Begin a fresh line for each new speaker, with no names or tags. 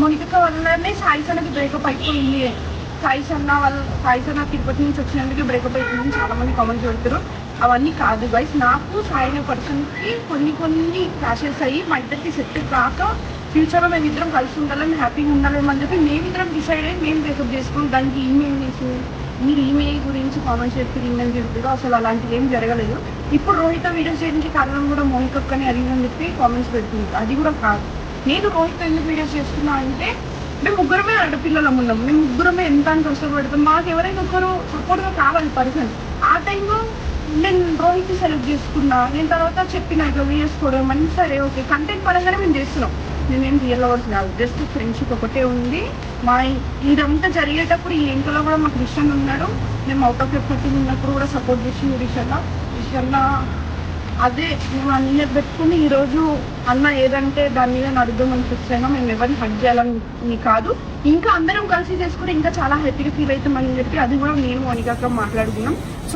Monica వల్లనే సాయిసనకి breakup అయిపోయింది. సాయిసన్న తిరుపతి నుంచి వచ్చినందుకు బ్రేకప్ అయిపోయింది చాలా మంది కామెంట్స్ పెడతారు. అవన్నీ కాదు గైస్. నాకు సాయిన పర్సన్కి కొన్ని క్లాషెస్ అయ్యి మా ఇద్దరికి సెట్ కాక ఫ్యూచర్లో మేము ఇద్దరం కలిసి ఉండాలని హ్యాపీగా ఉండాలేమని చెప్పి మేమిద్దరం డిసైడ్ అయ్యి మేము బ్రేకప్ చేసుకుని దానికి ఈమెయిల్ చేసి మీరు ఈమెయిల్ గురించి కామెంట్స్ చెప్పి ఈమెయిల్ చెప్పారు. అసలు అలాంటివి ఏం జరగలేదు. ఇప్పుడు రోహిత వీడియోస్ చేయడానికి కారణం కూడా మోనికని అడిగిందని చెప్పి కామెంట్స్ పెడుతుంది. అది కూడా కాదు. నేను రోహిత ఎందుకు వీడియోస్ చేస్తున్నా అంటే మేము ముగ్గురమే ఆడపిల్లలం ఉన్నాం. మేము ముగ్గురమే ఎంత అని కష్టపడతాం. మాకు ఎవరైనా ఒకరు సపోర్ట్గా కావాలి పర్సన్. ఆ టైంలో నేను రోహిత్ సెలెక్ట్ చేసుకున్నా. నేను తర్వాత చెప్పిన ఇట్లా వీడియోస్ కూడా మంచి సరే ఓకే కంటెంట్ పరంగానే మేము చేస్తున్నాం. నేనేం రియల్ లవర్స్ కాదు, జస్ట్ ఫ్రెండ్షిప్ ఒకటే ఉంది. మా ఇదంతా జరిగేటప్పుడు ఈ ఇంట్లో కూడా మాకు రిషన్ ఉన్నాడు. మేము అవుట్ ఆఫ్ ఎఫర్ట్ ఉన్నప్పుడు కూడా సపోర్ట్ చేసింది రిషన్న. అదే మేము అన్నీ పెట్టుకుని ఈరోజు అన్న ఏదంటే దాని మీద నడుద్దామని ఫిక్స్ అయినా. మేము ఎవరిని హట్ చేయాలని కాదు, ఇంకా అందరం కలిసి చేసుకుని ఇంకా చాలా హ్యాపీగా ఫీల్ అవుతామని చెప్పి అది కూడా నేను మోనిక మాట్లాడుకున్నాం.